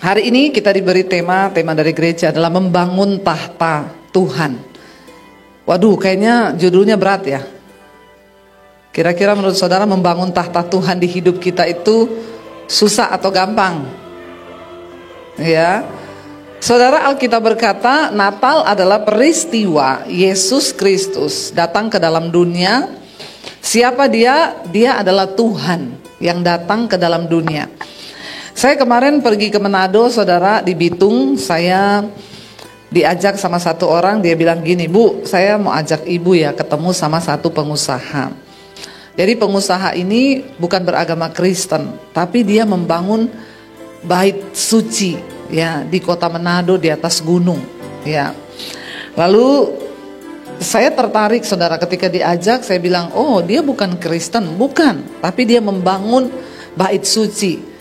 Hari ini kita diberi tema dari gereja adalah membangun tahta Tuhan. Waduh, kayaknya judulnya berat ya. Kira-kira menurut saudara membangun tahta Tuhan di hidup kita itu susah atau gampang? Ya. Saudara, Alkitab berkata Natal adalah peristiwa Yesus Kristus datang ke dalam dunia. Siapa dia? Dia adalah Tuhan yang datang ke dalam dunia. Saya kemarin pergi ke Manado, saudara, di Bitung. Saya diajak sama satu orang, dia bilang gini, "Bu, saya mau ajak ibu ya ketemu sama satu pengusaha." Jadi pengusaha ini bukan beragama Kristen, tapi dia membangun bait suci ya di kota Manado di atas gunung ya. Lalu saya tertarik, saudara, ketika diajak. Saya bilang, "Oh, dia bukan Kristen." Bukan, tapi dia membangun bait suci.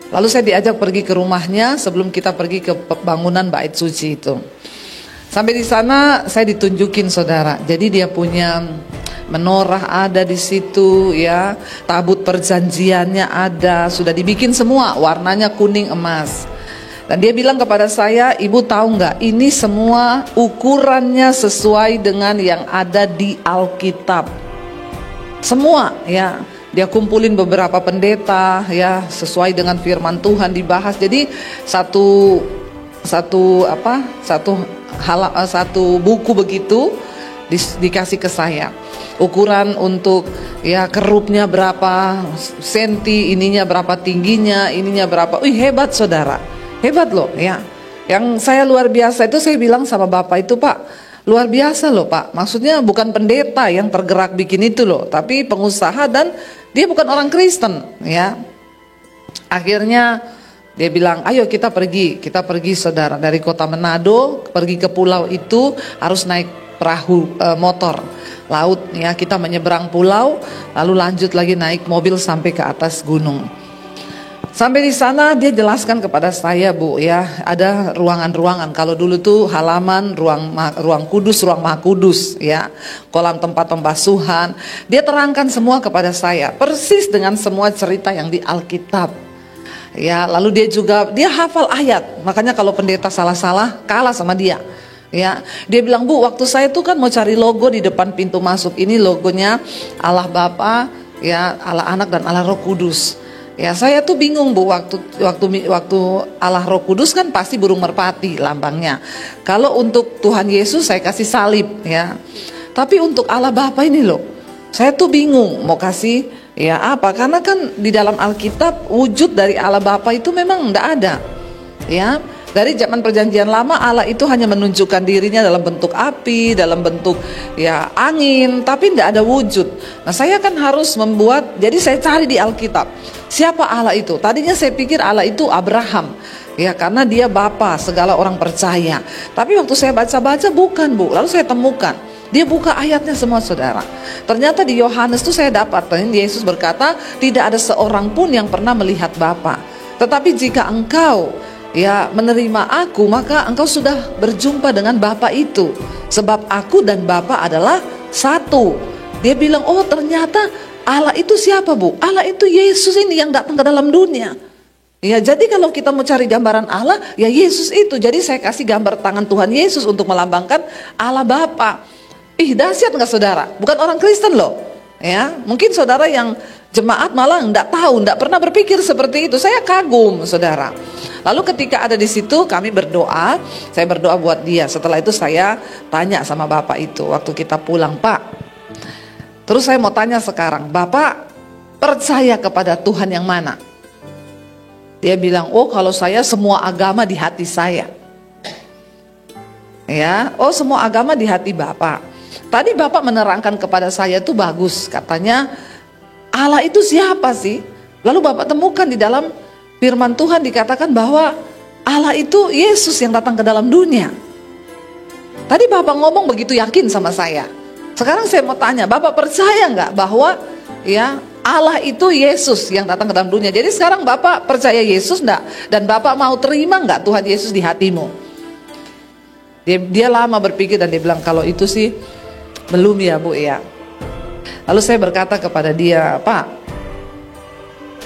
Lalu saya diajak pergi ke rumahnya sebelum kita pergi ke bangunan bait suci itu. Sampai di sana saya ditunjukin, saudara. Jadi dia punya menorah ada di situ ya, tabut perjanjiannya ada, sudah dibikin semua, warnanya kuning emas. Dan dia bilang kepada saya, "Ibu tahu nggak? Ini semua ukurannya sesuai dengan yang ada di Alkitab. Semua ya." Dia kumpulin beberapa pendeta ya, sesuai dengan firman Tuhan dibahas. Jadi satu buku begitu dikasih ke saya. Ukuran untuk ya kerupnya berapa senti, ininya berapa tingginya, ininya berapa. Hebat, saudara. Hebat loh ya. Yang saya luar biasa itu, saya bilang sama bapak itu, "Pak, luar biasa loh, Pak. Maksudnya bukan pendeta yang tergerak bikin itu loh, tapi pengusaha dan dia bukan orang Kristen ya." Akhirnya dia bilang, "Ayo kita pergi, saudara, dari kota Manado pergi ke pulau itu harus naik perahu motor laut ya. Kita menyeberang pulau, lalu lanjut lagi naik mobil sampai ke atas gunung." Sampai di sana dia jelaskan kepada saya, "Bu ya, ada ruangan-ruangan. Kalau dulu tuh halaman, ruang kudus, ruang maha kudus ya, kolam tempat pembasuhan." Dia terangkan semua kepada saya, persis dengan semua cerita yang di Alkitab. Ya, lalu dia hafal ayat. Makanya kalau pendeta salah-salah kalah sama dia. Ya, dia bilang, "Bu, waktu saya tuh kan mau cari logo di depan pintu masuk. Ini logonya Allah Bapa, ya, Allah Anak dan Allah Roh Kudus." Ya, saya tuh bingung, Bu, waktu Allah Roh Kudus kan pasti burung merpati lambangnya. Kalau untuk Tuhan Yesus saya kasih salib ya. Tapi untuk Allah Bapa ini loh, saya tuh bingung mau kasih ya apa, karena kan di dalam Alkitab wujud dari Allah Bapa itu memang enggak ada. Ya, dari zaman perjanjian lama Allah itu hanya menunjukkan dirinya dalam bentuk api, dalam bentuk ya angin, tapi enggak ada wujud. Nah, saya kan harus membuat, jadi saya cari di Alkitab. Siapa Allah itu? Tadinya saya pikir Allah itu Abraham. Ya, karena dia bapa segala orang percaya. Tapi waktu saya baca-baca bukan, Bu. Lalu saya temukan, dia buka ayatnya semua, saudara. Ternyata di Yohanes itu saya dapat, Yesus berkata, "Tidak ada seorang pun yang pernah melihat Bapa. Tetapi jika engkau ya menerima aku, maka engkau sudah berjumpa dengan Bapa itu. Sebab aku dan Bapa adalah satu." Dia bilang, "Oh, ternyata Allah itu siapa, Bu? Allah itu Yesus ini yang datang ke dalam dunia." Ya, jadi kalau kita mau cari gambaran Allah, ya Yesus itu. Jadi saya kasih gambar tangan Tuhan Yesus untuk melambangkan Allah Bapa. Dahsyat nggak, saudara? Bukan orang Kristen loh. Ya, mungkin saudara yang jemaat malah nggak tahu, nggak pernah berpikir seperti itu. Saya kagum, saudara. Lalu ketika ada di situ kami berdoa, saya berdoa buat dia. Setelah itu saya tanya sama bapak itu waktu kita pulang, "Pak, terus saya mau tanya sekarang, Bapak percaya kepada Tuhan yang mana?" Dia bilang, "Oh, kalau saya semua agama di hati saya." Ya, "Oh, semua agama di hati Bapak." Tadi Bapak menerangkan kepada saya itu bagus. Katanya, Allah itu siapa sih? Lalu Bapak temukan di dalam firman Tuhan dikatakan bahwa Allah itu Yesus yang datang ke dalam dunia. Tadi Bapak ngomong begitu yakin sama saya. Sekarang saya mau tanya, Bapak percaya nggak bahwa ya Allah itu Yesus yang datang ke dalam dunia? Jadi sekarang Bapak percaya Yesus nggak? Dan Bapak mau terima nggak Tuhan Yesus di hatimu? Dia lama berpikir dan dia bilang, "Kalau itu sih belum ya, Bu ya." Lalu saya berkata kepada dia, "Pak,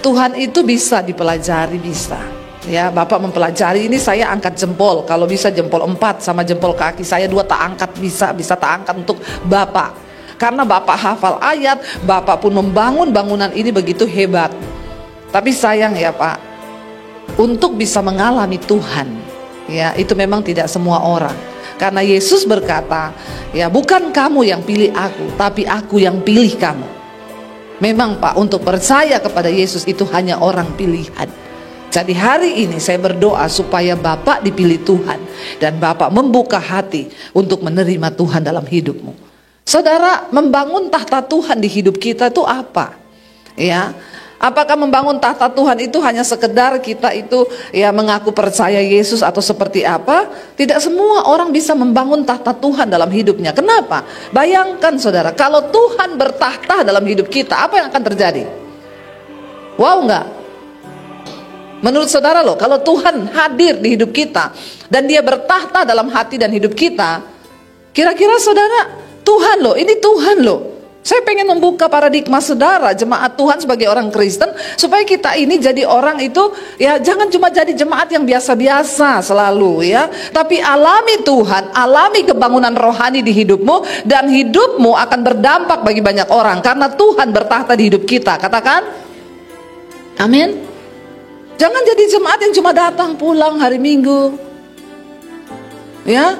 Tuhan itu bisa dipelajari, bisa. Ya, Bapak mempelajari ini, saya angkat jempol. Kalau bisa jempol 4 sama jempol kaki saya 2 tak angkat, bisa tak angkat untuk Bapak. Karena Bapak hafal ayat, Bapak pun membangun bangunan ini begitu hebat. Tapi sayang ya Pak, untuk bisa mengalami Tuhan, ya itu memang tidak semua orang. Karena Yesus berkata, ya bukan kamu yang pilih aku, tapi aku yang pilih kamu. Memang Pak, untuk percaya kepada Yesus itu hanya orang pilihan. Jadi hari ini saya berdoa supaya Bapak dipilih Tuhan, dan Bapak membuka hati untuk menerima Tuhan dalam hidupmu. Saudara, membangun tahta Tuhan di hidup kita itu apa? Ya, apakah membangun tahta Tuhan itu hanya sekedar kita itu ya mengaku percaya Yesus atau seperti apa? Tidak semua orang bisa membangun tahta Tuhan dalam hidupnya. Kenapa? Bayangkan saudara, kalau Tuhan bertahta dalam hidup kita, apa yang akan terjadi? Wow enggak? Menurut saudara loh, kalau Tuhan hadir di hidup kita dan dia bertahta dalam hati dan hidup kita, kira-kira saudara, Tuhan loh, ini Tuhan loh. Saya pengen membuka paradigma saudara, jemaat Tuhan sebagai orang Kristen, supaya kita ini jadi orang itu, ya jangan cuma jadi jemaat yang biasa-biasa selalu ya, tapi alami Tuhan, alami kebangunan rohani di hidupmu, dan hidupmu akan berdampak bagi banyak orang, karena Tuhan bertahta di hidup kita. Katakan, amin. Jangan jadi jemaat yang cuma datang pulang hari Minggu. Ya.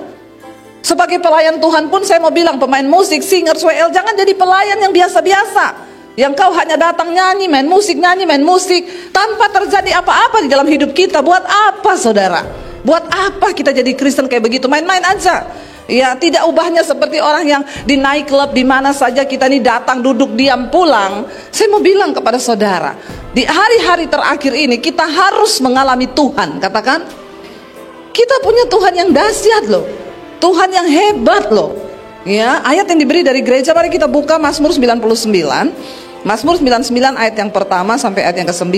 Sebagai pelayan Tuhan pun saya mau bilang, pemain musik, singers, WL, jangan jadi pelayan yang biasa-biasa. Yang kau hanya datang nyanyi, main musik, tanpa terjadi apa-apa di dalam hidup kita. Buat apa saudara? Buat apa kita jadi Kristen kayak begitu? Main-main aja. Ya, tidak ubahnya seperti orang yang di night club, di mana saja kita ini datang, duduk, diam, pulang. Saya mau bilang kepada saudara, di hari-hari terakhir ini kita harus mengalami Tuhan. Katakan, kita punya Tuhan yang dahsyat loh, Tuhan yang hebat loh. Ya, ayat yang diberi dari gereja, mari kita buka Mazmur 99. Mazmur 99 ayat yang pertama sampai ayat yang ke-9.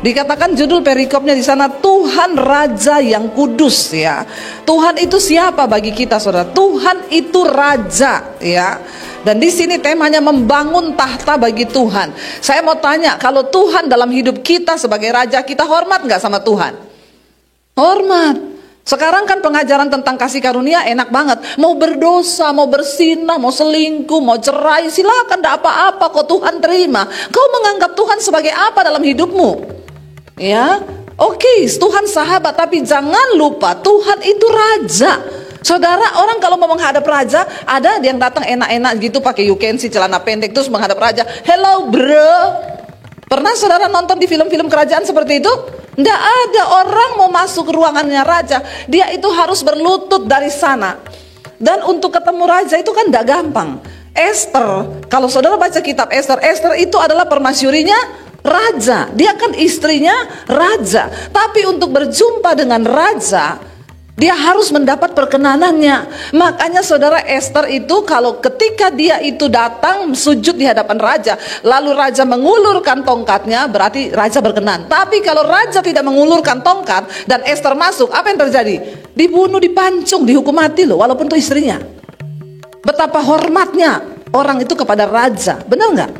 Dikatakan judul perikopnya di sana, Tuhan Raja yang Kudus ya. Tuhan itu siapa bagi kita saudara? Tuhan itu Raja ya. Dan di sini temanya membangun tahta bagi Tuhan. Saya mau tanya, kalau Tuhan dalam hidup kita sebagai Raja, kita hormat nggak sama Tuhan? Hormat. Sekarang kan pengajaran tentang kasih karunia enak banget. Mau berdosa, mau bersinah, mau selingkuh, mau cerai, silakan, tidak apa-apa kok, Tuhan terima. Kau menganggap Tuhan sebagai apa dalam hidupmu? Ya, oke, Tuhan sahabat, tapi jangan lupa Tuhan itu Raja. Saudara, orang kalau mau menghadap Raja, ada yang datang enak-enak gitu pakai UKNC, celana pendek, terus menghadap Raja. Hello bro. Pernah saudara nonton di film-film kerajaan seperti itu? Tidak ada. Orang mau masuk ke ruangannya Raja, dia itu harus berlutut dari sana. Dan untuk ketemu Raja itu kan tidak gampang. Esther, kalau saudara baca kitab Esther, Esther itu adalah permasyurinya Raja. Dia kan istrinya Raja. Tapi untuk berjumpa dengan Raja, dia harus mendapat perkenanannya. Makanya saudara, Esther itu kalau ketika dia itu datang sujud di hadapan Raja, lalu Raja mengulurkan tongkatnya, berarti Raja berkenan. Tapi kalau Raja tidak mengulurkan tongkat dan Esther masuk, apa yang terjadi? Dibunuh, dipancung, dihukum mati loh, walaupun itu istrinya. Betapa hormatnya orang itu kepada Raja, benar nggak?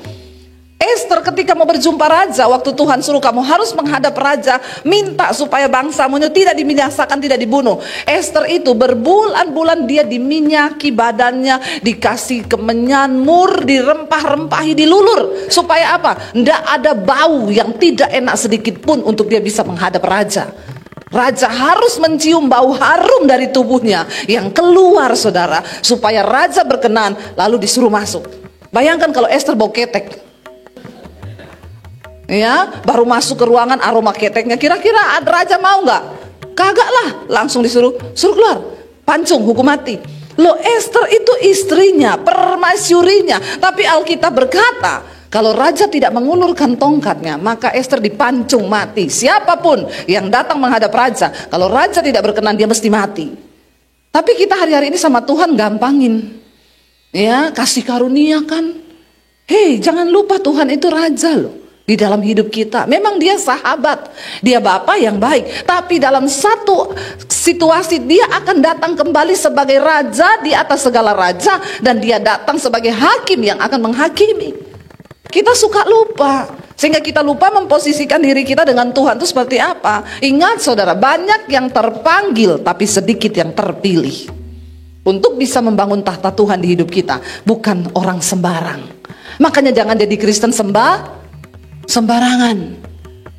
Esther ketika mau berjumpa Raja, waktu Tuhan suruh kamu harus menghadap Raja, minta supaya bangsamu tidak dibinasakan, tidak dibunuh. Esther itu berbulan-bulan dia diminyaki badannya, dikasih kemenyan, mur, dirempah-rempahi, dilulur. Supaya apa? Tidak ada bau yang tidak enak sedikit pun untuk dia bisa menghadap Raja. Raja harus mencium bau harum dari tubuhnya yang keluar saudara, supaya Raja berkenan, lalu disuruh masuk. Bayangkan kalau Esther bau ketek. Ya, baru masuk ke ruangan aroma keteknya, kira-kira Raja mau nggak? Kagak lah, langsung suruh keluar, pancung, hukum mati. Loh, Esther itu istrinya, permasyurinya. Tapi Alkitab berkata, kalau Raja tidak mengulurkan tongkatnya, maka Esther dipancung mati. Siapapun yang datang menghadap Raja, kalau Raja tidak berkenan, dia mesti mati. Tapi kita hari-hari ini sama Tuhan gampangin. Ya, kasih karunia kan. Hei, jangan lupa Tuhan itu Raja loh. Di dalam hidup kita, memang dia sahabat, dia Bapa yang baik, tapi dalam satu situasi dia akan datang kembali sebagai Raja di atas segala raja, dan dia datang sebagai hakim yang akan menghakimi. Kita suka lupa. Sehingga kita lupa memposisikan diri kita dengan Tuhan itu seperti apa. Ingat saudara, banyak yang terpanggil tapi sedikit yang terpilih untuk bisa membangun tahta Tuhan di hidup kita. Bukan orang sembarang. Makanya jangan jadi Kristen sembarangan.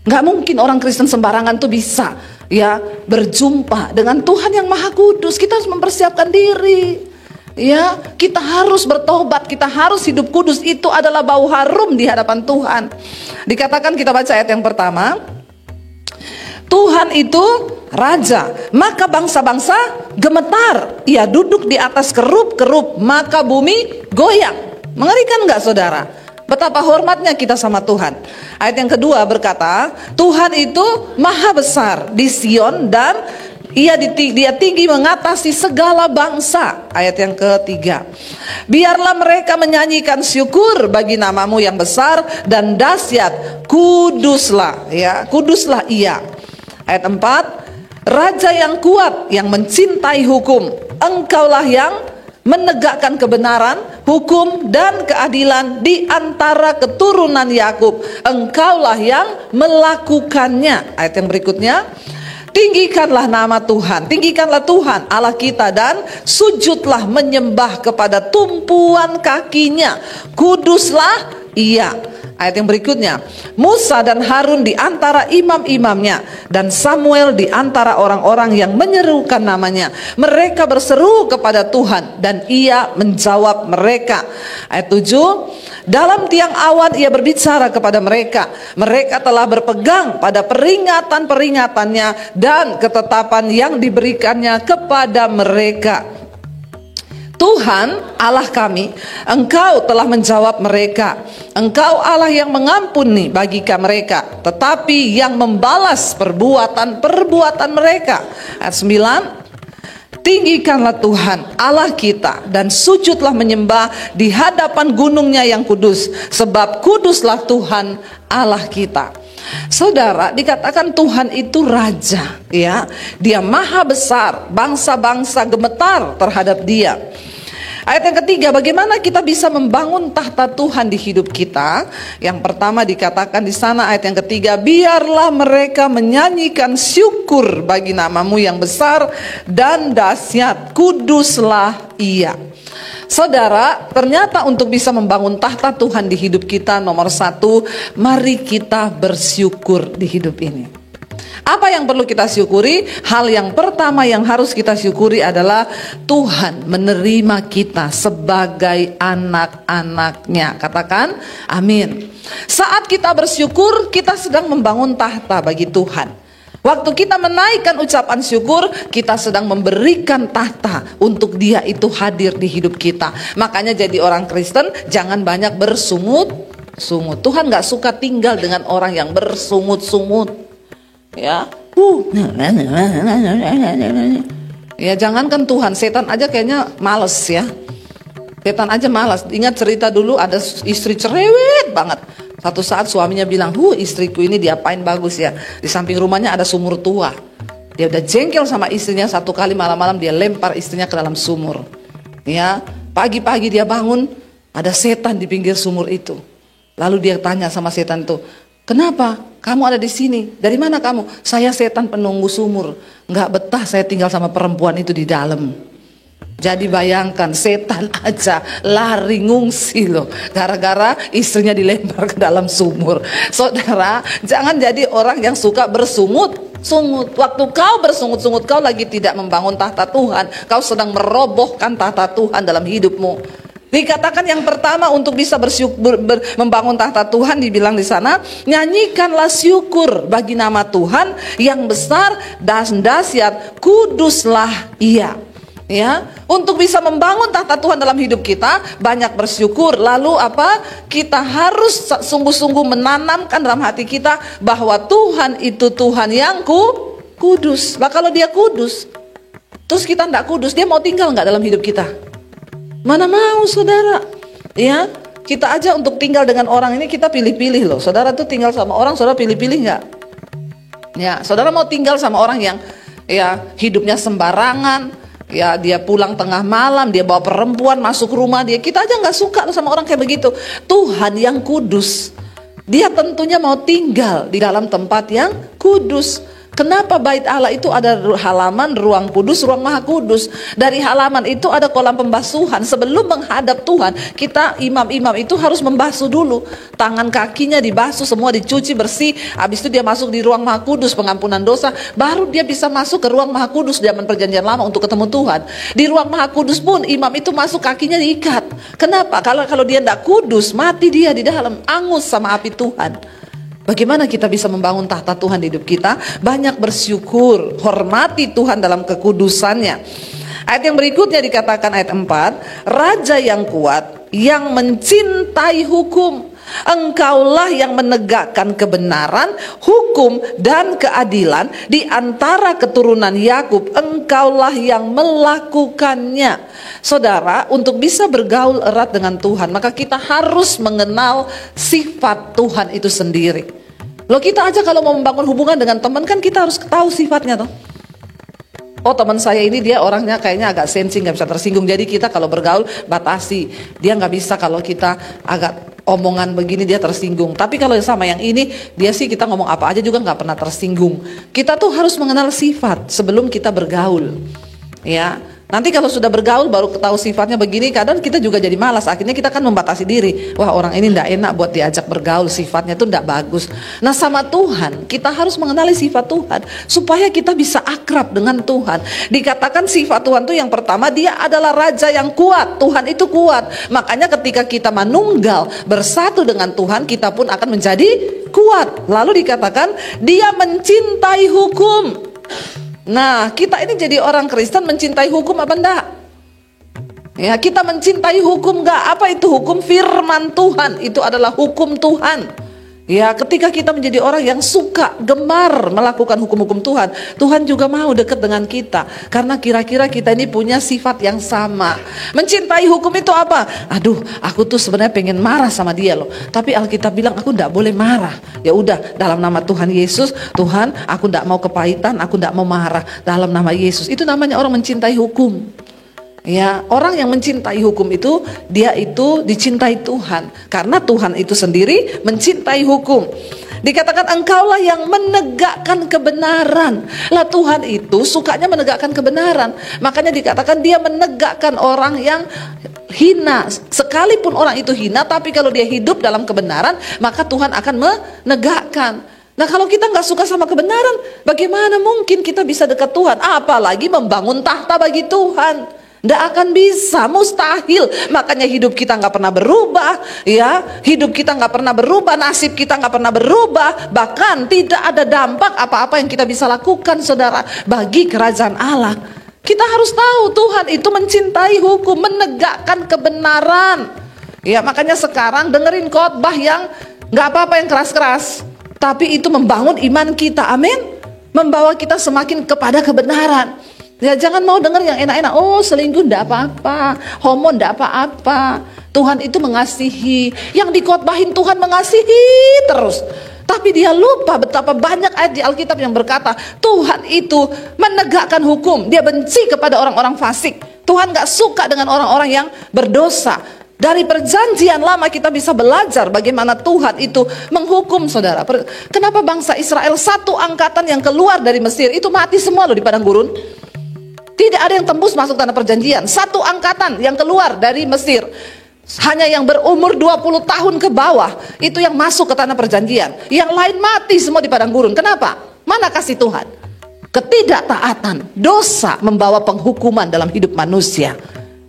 Gak mungkin orang Kristen sembarangan tuh bisa ya berjumpa dengan Tuhan yang Maha Kudus. Kita harus mempersiapkan diri. Ya, kita harus bertobat, kita harus hidup kudus. Itu adalah bau harum di hadapan Tuhan. Dikatakan, kita baca ayat yang pertama, Tuhan itu raja, maka bangsa-bangsa gemetar. Ia duduk di atas kerup-kerup, maka bumi goyang. Mengerikan gak saudara? Betapa hormatnya kita sama Tuhan. Ayat yang kedua berkata, Tuhan itu maha besar di Sion dan dia tinggi mengatasi segala bangsa. Ayat yang ketiga, biarlah mereka menyanyikan syukur bagi namamu yang besar dan dahsyat. Kuduslah, ya, kuduslah ia. Ayat 4, Raja yang kuat, yang mencintai hukum, engkaulah yang menegakkan kebenaran, hukum dan keadilan di antara keturunan Yakub. Engkaulah yang melakukannya. Ayat yang berikutnya, tinggikanlah nama Tuhan, tinggikanlah Tuhan Allah kita dan sujudlah menyembah kepada tumpuan kakinya. Kuduslah ia. Ayat yang berikutnya, Musa dan Harun di antara imam-imamnya dan Samuel di antara orang-orang yang menyerukan namanya. Mereka berseru kepada Tuhan dan ia menjawab mereka. Ayat 7, dalam tiang awan ia berbicara kepada mereka. Mereka telah berpegang pada peringatan-peringatannya dan ketetapan yang diberikannya kepada mereka. Tuhan Allah kami, Engkau telah menjawab mereka. Engkau Allah yang mengampuni bagi mereka, tetapi yang membalas perbuatan-perbuatan mereka. Ayat 9, tinggikanlah Tuhan Allah kita dan sujudlah menyembah di hadapan gunungnya yang kudus, sebab kuduslah Tuhan Allah kita. Saudara, dikatakan Tuhan itu raja, ya. Dia maha besar, bangsa-bangsa gemetar terhadap dia. Ayat yang ketiga, bagaimana kita bisa membangun tahta Tuhan di hidup kita? Yang pertama dikatakan di sana ayat yang ketiga, biarlah mereka menyanyikan syukur bagi namamu yang besar dan dahsyat, kuduslah ia. Saudara, ternyata untuk bisa membangun tahta Tuhan di hidup kita, nomor satu, mari kita bersyukur di hidup ini. Apa yang perlu kita syukuri? Hal yang pertama yang harus kita syukuri adalah Tuhan menerima kita sebagai anak-anaknya. Katakan amin. Saat kita bersyukur, kita sedang membangun tahta bagi Tuhan. Waktu kita menaikkan ucapan syukur, kita sedang memberikan tahta untuk Dia itu hadir di hidup kita. Makanya jadi orang Kristen jangan banyak bersungut-sungut. Tuhan gak suka tinggal dengan orang yang bersungut-sungut. Ya, ya jangankan Tuhan, setan aja kayaknya males ya. Setan aja malas. Ingat cerita dulu ada istri cerewet banget. Satu saat suaminya bilang, istriku ini diapain bagus ya. Di samping rumahnya ada sumur tua. Dia udah jengkel sama istrinya, satu kali malam-malam dia lempar istrinya ke dalam sumur. Ya, pagi-pagi dia bangun, ada setan di pinggir sumur itu. Lalu dia tanya sama setan itu, kenapa kamu ada di sini? Dari mana kamu? Saya setan penunggu sumur. Nggak betah saya tinggal sama perempuan itu di dalam. Jadi bayangkan, setan aja lari ngungsi loh, gara-gara istrinya dilempar ke dalam sumur. Saudara, jangan jadi orang yang suka bersungut-sungut. Waktu kau bersungut-sungut, kau lagi tidak membangun tahta Tuhan. Kau sedang merobohkan tahta Tuhan dalam hidupmu. Dikatakan yang pertama untuk bisa membangun tahta Tuhan, dibilang di sana, nyanyikanlah syukur bagi nama Tuhan yang besar dan dahsyat, kuduslah ia. Ya, untuk bisa membangun tahta Tuhan dalam hidup kita, banyak bersyukur. Lalu apa? Kita harus sungguh-sungguh menanamkan dalam hati kita bahwa Tuhan itu Tuhan yang kudus. Lah kalau Dia kudus, terus kita tidak kudus, Dia mau tinggal nggak dalam hidup kita? Mana mau saudara? Ya, kita aja untuk tinggal dengan orang ini kita pilih-pilih loh. Saudara tuh tinggal sama orang, saudara pilih-pilih nggak? Ya, saudara mau tinggal sama orang yang ya hidupnya sembarangan, ya dia pulang tengah malam, dia bawa perempuan masuk rumah dia. Kita aja nggak suka sama orang kayak begitu. Tuhan yang kudus, Dia tentunya mau tinggal di dalam tempat yang kudus. Kenapa bait Allah itu ada halaman, ruang kudus, ruang maha kudus? Dari halaman itu ada kolam pembasuhan. Sebelum menghadap Tuhan, kita imam-imam itu harus membasuh dulu. Tangan kakinya dibasuh, semua dicuci bersih. Habis itu dia masuk di ruang maha kudus, pengampunan dosa. Baru dia bisa masuk ke ruang maha kudus zaman perjanjian lama untuk ketemu Tuhan. Di ruang maha kudus pun imam itu masuk, kakinya diikat. Kenapa? Kalau dia tidak kudus, mati dia di dalam, angus sama api Tuhan. Bagaimana kita bisa membangun tahta Tuhan di hidup kita? Banyak bersyukur, hormati Tuhan dalam kekudusannya. Ayat yang berikutnya dikatakan ayat 4, Raja yang kuat, yang mencintai hukum, Engkaulah yang menegakkan kebenaran, hukum dan keadilan di antara keturunan Yakub. Engkaulah yang melakukannya. Saudara, untuk bisa bergaul erat dengan Tuhan, maka kita harus mengenal sifat Tuhan itu sendiri. Loh, kita aja kalau mau membangun hubungan dengan teman kan kita harus tahu sifatnya toh. Oh, teman saya ini dia orangnya kayaknya agak sensing, gak bisa tersinggung. Jadi kita kalau bergaul batasi. Dia gak bisa kalau kita agak omongan begini dia tersinggung. Tapi kalau sama yang ini, dia sih kita ngomong apa aja juga gak pernah tersinggung. Kita tuh harus mengenal sifat sebelum kita bergaul. Ya, nanti kalau sudah bergaul baru tahu sifatnya begini, kadang kita juga jadi malas. Akhirnya kita kan membatasi diri. Wah, orang ini ndak enak buat diajak bergaul, sifatnya tuh ndak bagus. Nah, sama Tuhan kita harus mengenali sifat Tuhan supaya kita bisa akrab dengan Tuhan. Dikatakan sifat Tuhan tuh yang pertama, dia adalah Raja yang kuat. Tuhan itu kuat. Makanya ketika kita manunggal bersatu dengan Tuhan, kita pun akan menjadi kuat. Lalu dikatakan dia mencintai hukum. Nah, kita ini jadi orang Kristen mencintai hukum apa enggak? Ya, kita mencintai hukum enggak? Apa itu hukum? Firman Tuhan, itu adalah hukum Tuhan. Ya, ketika kita menjadi orang yang suka, gemar melakukan hukum-hukum Tuhan, Tuhan juga mau dekat dengan kita. Karena kira-kira kita ini punya sifat yang sama. Mencintai hukum itu apa? Aduh, aku tuh sebenarnya pengen marah sama dia loh. Tapi Alkitab bilang aku tidak boleh marah. Ya udah, dalam nama Tuhan Yesus, Tuhan, aku tidak mau kepahitan, aku tidak mau marah. Dalam nama Yesus, itu namanya orang mencintai hukum. Ya, orang yang mencintai hukum itu, dia itu dicintai Tuhan. Karena Tuhan itu sendiri mencintai hukum. Dikatakan engkaulah yang menegakkan kebenaran. Lah, Tuhan itu sukanya menegakkan kebenaran. Makanya dikatakan dia menegakkan orang yang hina. Sekalipun orang itu hina, tapi kalau dia hidup dalam kebenaran, maka Tuhan akan menegakkan. Nah, kalau kita nggak suka sama kebenaran, bagaimana mungkin kita bisa dekat Tuhan? Apalagi membangun tahta bagi Tuhan. Tidak akan bisa, mustahil. Makanya hidup kita nggak pernah berubah, ya. Hidup kita nggak pernah berubah, nasib kita nggak pernah berubah. Bahkan tidak ada dampak apa-apa yang kita bisa lakukan, saudara, bagi kerajaan Allah. Kita harus tahu Tuhan itu mencintai hukum, menegakkan kebenaran. Ya, makanya sekarang dengerin khotbah yang nggak apa-apa yang keras-keras, tapi itu membangun iman kita, amin. Membawa kita semakin kepada kebenaran. Ya, jangan mau dengar yang enak-enak. Oh, selingkuh enggak apa-apa, homo enggak apa-apa. Tuhan itu mengasihi. Yang dikhotbahin Tuhan mengasihi terus. Tapi dia lupa betapa banyak ayat di Alkitab yang berkata Tuhan itu menegakkan hukum. Dia benci kepada orang-orang fasik. Tuhan gak suka dengan orang-orang yang berdosa. Dari perjanjian lama kita bisa belajar bagaimana Tuhan itu menghukum, saudara. Kenapa bangsa Israel satu angkatan yang keluar dari Mesir itu mati semua loh di padang gurun? Tidak ada yang tembus masuk tanah perjanjian. Satu angkatan yang keluar dari Mesir, hanya yang berumur 20 tahun ke bawah itu yang masuk ke tanah perjanjian. Yang lain mati semua di padang gurun. Kenapa? Mana kasih Tuhan? Ketidaktaatan, dosa membawa penghukuman dalam hidup manusia.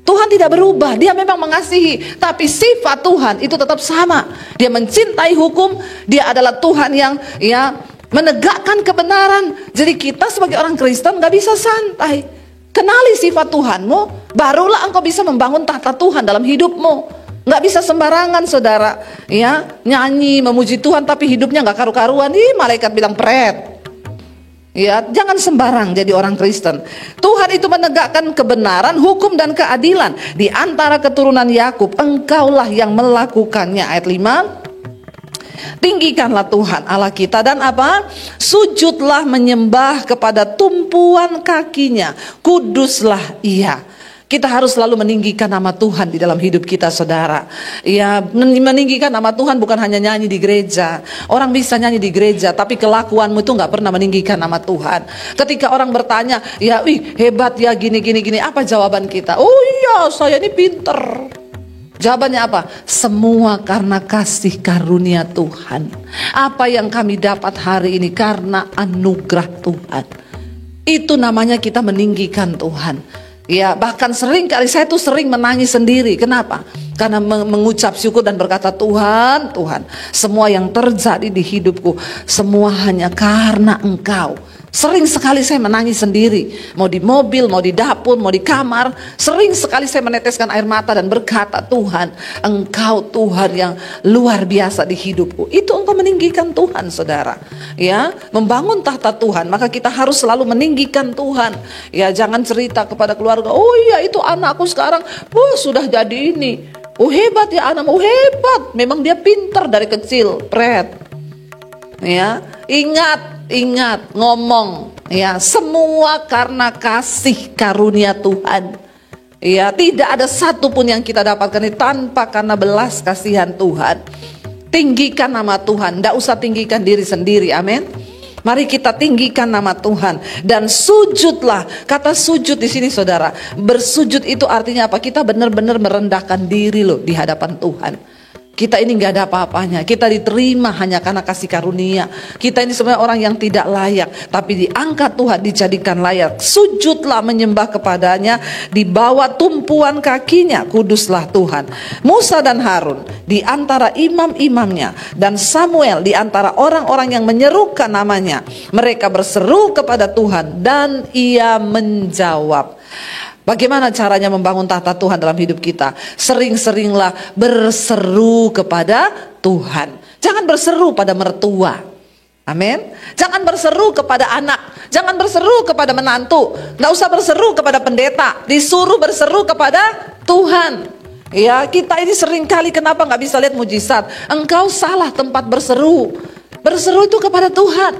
Tuhan tidak berubah, dia memang mengasihi, tapi sifat Tuhan itu tetap sama. Dia mencintai hukum, dia adalah Tuhan yang menegakkan kebenaran. Jadi kita sebagai orang Kristen gak bisa santai. Kenali sifat Tuhanmu, barulah engkau bisa membangun tahta Tuhan dalam hidupmu. Nggak bisa sembarangan, saudara. Ya, nyanyi memuji Tuhan tapi hidupnya nggak karu-karuan. Malaikat bilang pret. Ya, jangan sembarang jadi orang Kristen. Tuhan itu menegakkan kebenaran, hukum dan keadilan di antara keturunan Yakub. Engkaulah yang melakukannya. Ayat 5. Tinggikanlah Tuhan Allah kita dan apa? Sujudlah menyembah kepada tumpuan kakinya. Kuduslah ia. Kita harus selalu meninggikan nama Tuhan di dalam hidup kita, saudara. Ya, meninggikan nama Tuhan bukan hanya nyanyi di gereja. Orang bisa nyanyi di gereja, tapi kelakuanmu itu nggak pernah meninggikan nama Tuhan. Ketika orang bertanya, ya, wih hebat ya gini. Apa jawaban kita? Oh iya, saya ini pinter. Jawabannya apa? Semua karena kasih karunia Tuhan. Apa yang kami dapat hari ini karena anugerah Tuhan. Itu namanya kita meninggikan Tuhan. Ya, bahkan sering kali saya tuh sering menangis sendiri. Kenapa? Karena mengucap syukur dan berkata, Tuhan, semua yang terjadi di hidupku semua hanya karena Engkau. Sering sekali saya menangis sendiri, mau di mobil, mau di dapur, mau di kamar. Sering sekali saya meneteskan air mata dan berkata, Tuhan, Engkau Tuhan yang luar biasa di hidupku. Itu engkau meninggikan Tuhan, saudara. Ya, membangun tahta Tuhan, maka kita harus selalu meninggikan Tuhan. Ya, jangan cerita kepada keluarga, oh iya itu anakku sekarang, sudah jadi ini. Oh hebat ya anakmu, hebat. Memang dia pintar dari kecil, pret. Ya, ingat ngomong, ya, semua karena kasih karunia Tuhan. Ya, tidak ada satupun yang kita dapatkan ini tanpa karena belas kasihan Tuhan. Tinggikan nama Tuhan, tidak usah tinggikan diri sendiri, amin. Mari kita tinggikan nama Tuhan dan sujudlah. Kata sujud di sini, saudara, bersujud itu artinya apa? Kita benar-benar merendahkan diri loh di hadapan Tuhan. Kita ini gak ada apa-apanya. Kita diterima hanya karena kasih karunia. Kita ini sebenarnya orang yang tidak layak, tapi diangkat Tuhan, dijadikan layak. Sujudlah menyembah kepadanya, di bawah tumpuan kakinya. Kuduslah Tuhan. Musa dan Harun di antara imam-imamnya, dan Samuel di antara orang-orang yang menyerukan namanya. Mereka berseru kepada Tuhan dan ia menjawab. Bagaimana caranya membangun tahta Tuhan dalam hidup kita? Sering-seringlah berseru kepada Tuhan. Jangan berseru pada mertua. Amin. Jangan berseru kepada anak. Jangan berseru kepada menantu. Gak usah berseru kepada pendeta. Disuruh berseru kepada Tuhan. Ya, kita ini seringkali kenapa gak bisa lihat mujizat? Engkau salah tempat berseru. Berseru itu kepada Tuhan.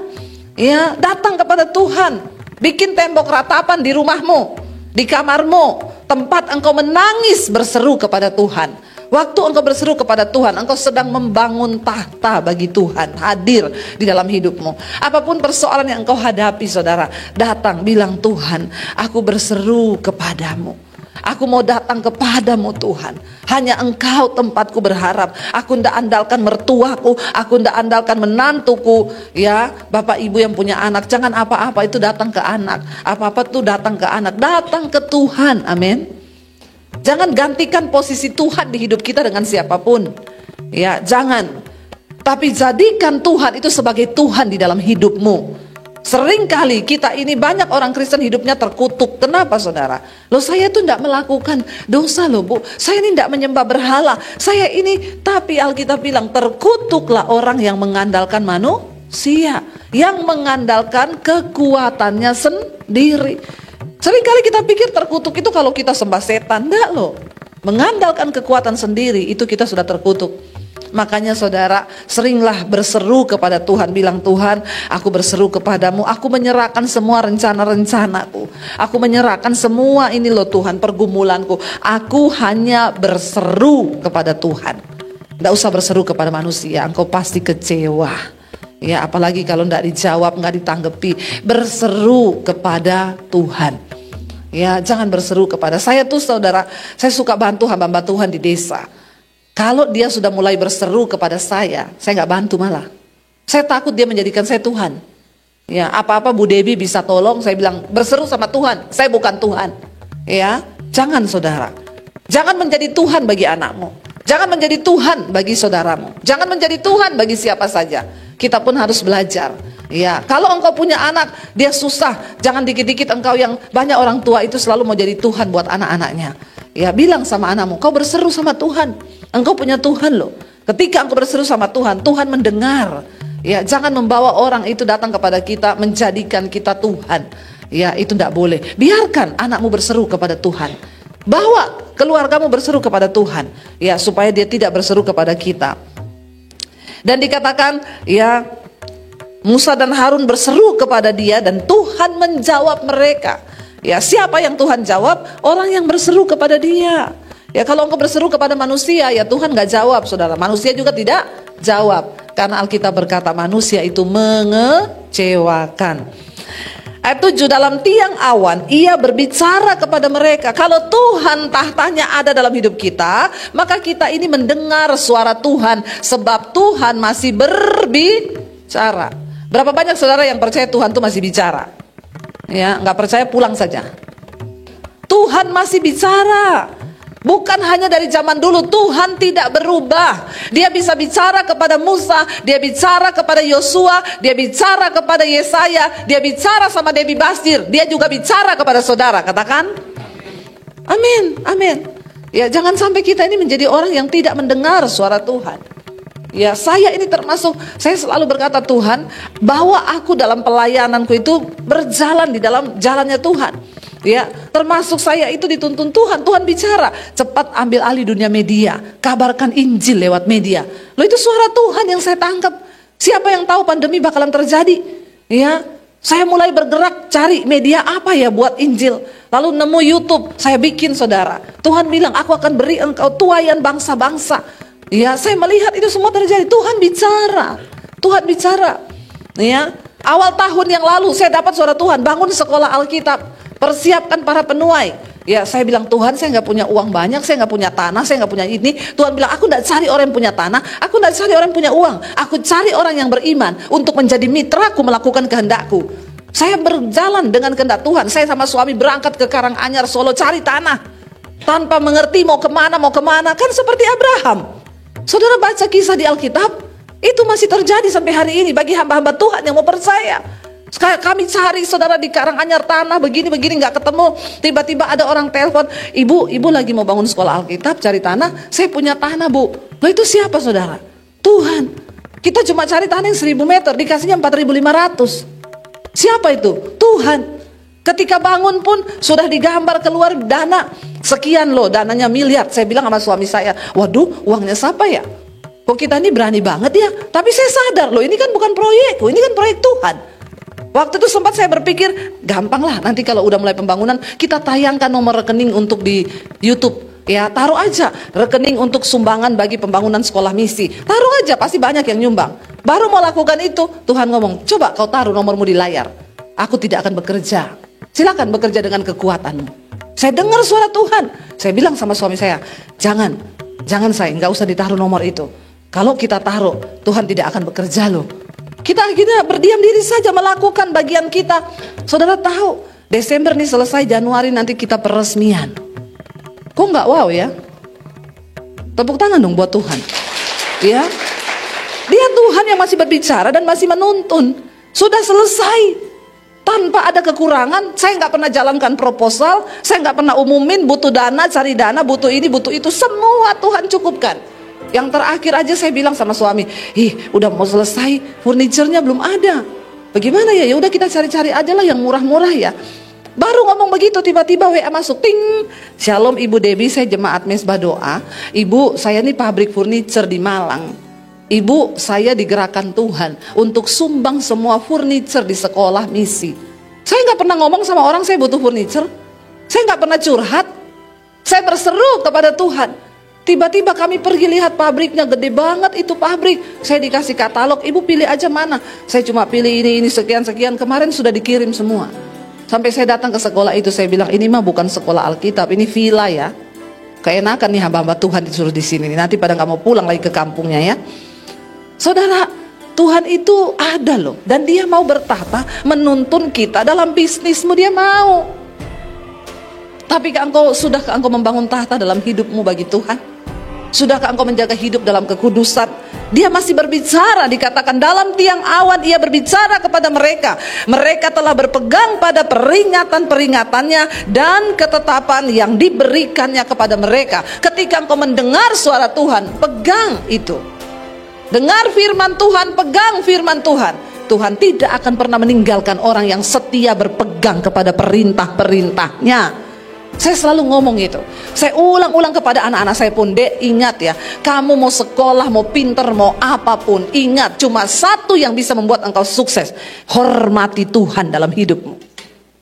Ya, datang kepada Tuhan. Bikin tembok ratapan di rumahmu, di kamarmu, tempat engkau menangis berseru kepada Tuhan. Waktu engkau berseru kepada Tuhan, engkau sedang membangun tahta bagi Tuhan hadir di dalam hidupmu. Apapun persoalan yang engkau hadapi, saudara, datang bilang, Tuhan, aku berseru kepadamu. Aku mau datang kepadamu, Tuhan. Hanya Engkau tempatku berharap. Aku tidak andalkan mertuaku, aku tidak andalkan menantuku. Ya, Bapak Ibu yang punya anak, jangan apa-apa itu datang ke anak. Apa-apa itu datang ke anak, datang ke Tuhan. Amin. Jangan gantikan posisi Tuhan di hidup kita dengan siapapun. Ya, jangan. Tapi jadikan Tuhan itu sebagai Tuhan di dalam hidupmu. Seringkali kita ini banyak orang Kristen hidupnya terkutuk. Kenapa, saudara? Loh, saya tuh tidak melakukan dosa loh, Bu. Saya ini tidak menyembah berhala. Saya ini, tapi Alkitab bilang terkutuklah orang yang mengandalkan manusia, yang mengandalkan kekuatannya sendiri. Seringkali kita pikir terkutuk itu kalau kita sembah setan. Tidak loh. Mengandalkan kekuatan sendiri itu kita sudah terkutuk. Makanya saudara, seringlah berseru kepada Tuhan. Bilang, Tuhan, aku berseru kepadamu. Aku menyerahkan semua rencana-rencanaku. Aku menyerahkan semua ini loh Tuhan, pergumulanku. Aku hanya berseru kepada Tuhan. Tidak usah berseru kepada manusia, engkau pasti kecewa. Ya, apalagi kalau tidak dijawab, nggak ditanggapi. Berseru kepada Tuhan. Ya, jangan berseru kepada saya tuh, saudara. Saya suka bantu hamba-hamba Tuhan di desa. Kalau dia sudah mulai berseru kepada saya nggak bantu malah. Saya takut dia menjadikan saya Tuhan. Ya, apa-apa Bu Debbie bisa tolong, saya bilang berseru sama Tuhan, saya bukan Tuhan. Ya, jangan saudara. Jangan menjadi Tuhan bagi anakmu. Jangan menjadi Tuhan bagi saudaramu. Jangan menjadi Tuhan bagi siapa saja. Kita pun harus belajar. Ya, kalau engkau punya anak, dia susah. Jangan dikit-dikit engkau yang banyak orang tua itu selalu mau jadi Tuhan buat anak-anaknya. Ya, bilang sama anakmu, kau berseru sama Tuhan. Engkau punya Tuhan loh. Ketika engkau berseru sama Tuhan, Tuhan mendengar. Ya, jangan membawa orang itu datang kepada kita menjadikan kita Tuhan. Ya, itu tidak boleh. Biarkan anakmu berseru kepada Tuhan. Bawa keluargamu berseru kepada Tuhan. Ya, supaya dia tidak berseru kepada kita. Dan dikatakan, ya, Musa dan Harun berseru kepada dia dan Tuhan menjawab mereka. Ya, siapa yang Tuhan jawab? Orang yang berseru kepada Dia. Ya, kalau engkau berseru kepada manusia, ya Tuhan nggak jawab, saudara. Manusia juga tidak jawab, karena Alkitab berkata manusia itu mengecewakan. Ayat 7, dalam tiang awan Ia berbicara kepada mereka. Kalau Tuhan tahtanya ada dalam hidup kita, maka kita ini mendengar suara Tuhan, sebab Tuhan masih berbicara. Berapa banyak saudara yang percaya Tuhan itu masih bicara? Ya, nggak percaya pulang saja. Tuhan masih bicara. Bukan hanya dari zaman dulu, Tuhan tidak berubah. Dia bisa bicara kepada Musa, Dia bicara kepada Yosua, Dia bicara kepada Yesaya, Dia bicara sama Debbie Basir, Dia juga bicara kepada saudara. Katakan amin, amin. Ya, jangan sampai kita ini menjadi orang yang tidak mendengar suara Tuhan. Ya, saya ini termasuk, saya selalu berkata, Tuhan, bawa aku dalam pelayananku itu berjalan di dalam jalannya Tuhan. Ya, termasuk saya itu dituntun Tuhan. Tuhan bicara, cepat ambil alih dunia media, kabarkan Injil lewat media. Loh, itu suara Tuhan yang saya tangkap. Siapa yang tahu pandemi bakalan terjadi? Ya, saya mulai bergerak cari media apa ya buat Injil. Lalu nemu YouTube, saya bikin, saudara. Tuhan bilang, aku akan beri engkau tuaian bangsa-bangsa. Ya, saya melihat itu semua terjadi. Tuhan bicara, Tuhan bicara. Ya, awal tahun yang lalu saya dapat suara Tuhan, bangun sekolah Alkitab, persiapkan para penuai. Ya, saya bilang, Tuhan, saya nggak punya uang banyak, saya nggak punya tanah, saya nggak punya ini. Tuhan bilang, aku nggak cari orang yang punya tanah, aku nggak cari orang yang punya uang, aku cari orang yang beriman untuk menjadi mitraku melakukan kehendakku. Saya berjalan dengan kehendak Tuhan. Saya sama suami berangkat ke Karanganyar, Solo, cari tanah tanpa mengerti mau kemana, kan seperti Abraham. Saudara baca kisah di Alkitab, itu masih terjadi sampai hari ini bagi hamba-hamba Tuhan yang mau percaya. Kami cari, saudara, di Karanganyar tanah begini-begini nggak ketemu. Tiba-tiba ada orang telepon, ibu lagi mau bangun sekolah Alkitab, cari tanah. Saya punya tanah, Bu. Loh, itu siapa, saudara? Tuhan. Kita cuma cari tanah yang 1000 meter, dikasihnya 4.500. Siapa itu? Tuhan. Ketika bangun pun sudah digambar keluar dana sekian loh, dananya miliar. Saya bilang sama suami saya, waduh, uangnya siapa ya? Kok kita ini berani banget ya? Tapi saya sadar loh, ini kan bukan proyekku, ini kan proyek Tuhan. Waktu itu sempat saya berpikir, gampang lah, nanti kalau udah mulai pembangunan, kita tayangkan nomor rekening untuk di YouTube. Ya, taruh aja rekening untuk sumbangan bagi pembangunan sekolah misi. Taruh aja, pasti banyak yang nyumbang. Baru mau lakukan itu, Tuhan ngomong, coba kau taruh nomormu di layar. Aku tidak akan bekerja. Silakan bekerja dengan kekuatanmu. Saya dengar suara Tuhan. Saya bilang sama suami saya, jangan saya, nggak usah ditaruh nomor itu. Kalau kita taruh, Tuhan tidak akan bekerja loh. Kita berdiam diri saja melakukan bagian kita. Saudara tahu, Desember nih selesai, Januari nanti kita peresmian. Kok nggak wow ya? Tepuk tangan dong buat Tuhan. Ya, Dia Tuhan yang masih berbicara dan masih menuntun. Sudah selesai. Tanpa ada kekurangan. Saya nggak pernah jalankan proposal, saya nggak pernah umumin butuh dana, cari dana, butuh ini, butuh itu. Semua Tuhan cukupkan. Yang terakhir aja saya bilang sama suami, udah mau selesai, furniturnya belum ada. Bagaimana ya? Ya udah kita cari-cari aja lah yang murah-murah ya. Baru ngomong begitu, tiba-tiba WA masuk, ting. Shalom Ibu Debbie, saya jemaat Mesbah Doa. Ibu, saya nih pabrik furniture di Malang. Ibu, saya digerakkan Tuhan untuk sumbang semua furniture di sekolah misi. Saya nggak pernah ngomong sama orang saya butuh furniture. Saya nggak pernah curhat. Saya berseru kepada Tuhan. Tiba-tiba kami pergi lihat pabriknya, gede banget itu pabrik. Saya dikasih katalog, ibu pilih aja mana. Saya cuma pilih ini sekian-sekian. Kemarin sudah dikirim semua. Sampai saya datang ke sekolah itu, saya bilang ini mah bukan sekolah Alkitab, ini villa ya. Keenakan nih hamba-hamba Tuhan disuruh di sini. Nanti pada nggak mau pulang lagi ke kampungnya ya. Saudara, Tuhan itu ada loh, dan Dia mau bertahta menuntun kita dalam bisnismu. Dia mau. Tapi sudahkah engkau membangun tahta dalam hidupmu bagi Tuhan? Sudahkah engkau menjaga hidup dalam kekudusan? Dia masih berbicara, dikatakan dalam tiang awan Ia berbicara kepada mereka. Mereka telah berpegang pada peringatan-peringatannya dan ketetapan yang diberikannya kepada mereka. Ketika engkau mendengar suara Tuhan, pegang itu. Dengar firman Tuhan, pegang firman Tuhan. Tuhan tidak akan pernah meninggalkan orang yang setia berpegang kepada perintah-perintahnya. Saya selalu ngomong itu. Saya ulang-ulang kepada anak-anak saya pun, Dek, ingat ya, kamu mau sekolah, mau pinter, mau apapun, ingat cuma satu yang bisa membuat engkau sukses. Hormati Tuhan dalam hidupmu.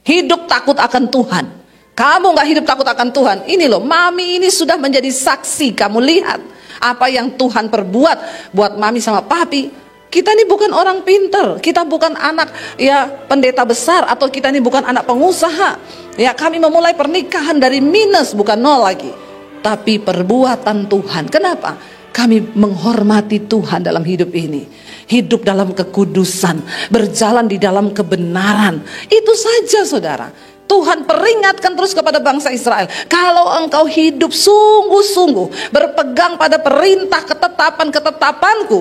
Hidup takut akan Tuhan. Kamu gak hidup takut akan Tuhan. Ini loh, mami ini sudah menjadi saksi. Kamu lihat apa yang Tuhan perbuat buat mami sama papi. Kita ini bukan orang pinter. Kita bukan anak ya pendeta besar, atau kita ini bukan anak pengusaha. Ya, kami memulai pernikahan dari minus, bukan nol lagi. Tapi perbuatan Tuhan. Kenapa? Kami menghormati Tuhan dalam hidup ini. Hidup dalam kekudusan, berjalan di dalam kebenaran. Itu saja, saudara. Tuhan peringatkan terus kepada bangsa Israel, kalau engkau hidup sungguh-sungguh berpegang pada perintah ketetapan-ketetapanku,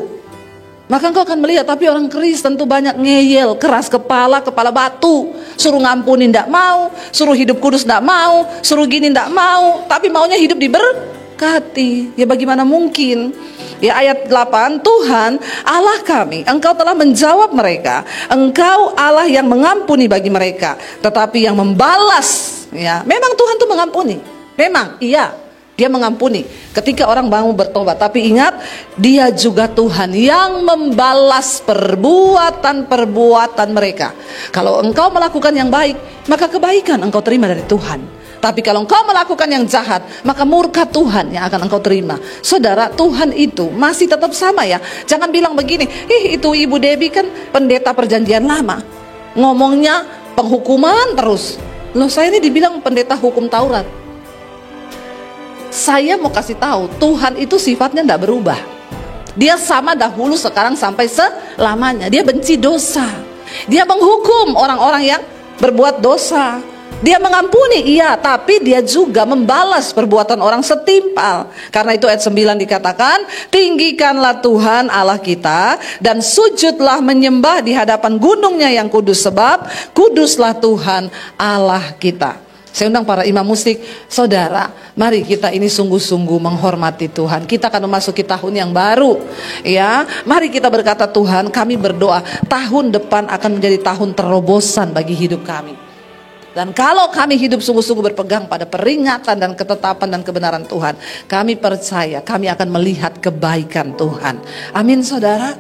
maka engkau akan melihat. Tapi orang Kristen tuh banyak ngeyel, keras kepala, kepala batu. Suruh ngampuni ndak mau, suruh hidup kudus ndak mau, suruh gini ndak mau, tapi maunya hidup diberkati. Ya bagaimana mungkin? Ya, ayat 8, Tuhan Allah kami, engkau telah menjawab mereka. Engkau Allah yang mengampuni bagi mereka, tetapi yang membalas. Ya, memang Tuhan tuh mengampuni. Memang, iya, Dia mengampuni ketika orang mau bertobat. Tapi ingat, Dia juga Tuhan yang membalas perbuatan-perbuatan mereka. Kalau engkau melakukan yang baik, maka kebaikan engkau terima dari Tuhan. Tapi kalau engkau melakukan yang jahat, maka murka Tuhan yang akan engkau terima. Saudara, Tuhan itu masih tetap sama ya. Jangan bilang begini, itu Ibu Debbie kan pendeta perjanjian lama, ngomongnya penghukuman terus. Loh, saya ini dibilang pendeta hukum Taurat. Saya mau kasih tahu, Tuhan itu sifatnya tidak berubah. Dia sama dahulu, sekarang, sampai selamanya. Dia benci dosa. Dia menghukum orang-orang yang berbuat dosa. Dia mengampuni, iya, tapi Dia juga membalas perbuatan orang setimpal. Karena itu ayat 9 dikatakan, tinggikanlah Tuhan Allah kita dan sujudlah menyembah di hadapan gunungnya yang kudus, sebab kuduslah Tuhan Allah kita. Saya undang para imam musik, saudara, mari kita ini sungguh-sungguh menghormati Tuhan. Kita akan memasuki tahun yang baru, ya. Mari kita berkata, Tuhan, kami berdoa tahun depan akan menjadi tahun terobosan bagi hidup kami. Dan kalau kami hidup sungguh-sungguh berpegang pada peringatan dan ketetapan dan kebenaran Tuhan, kami percaya kami akan melihat kebaikan Tuhan. Amin, saudara.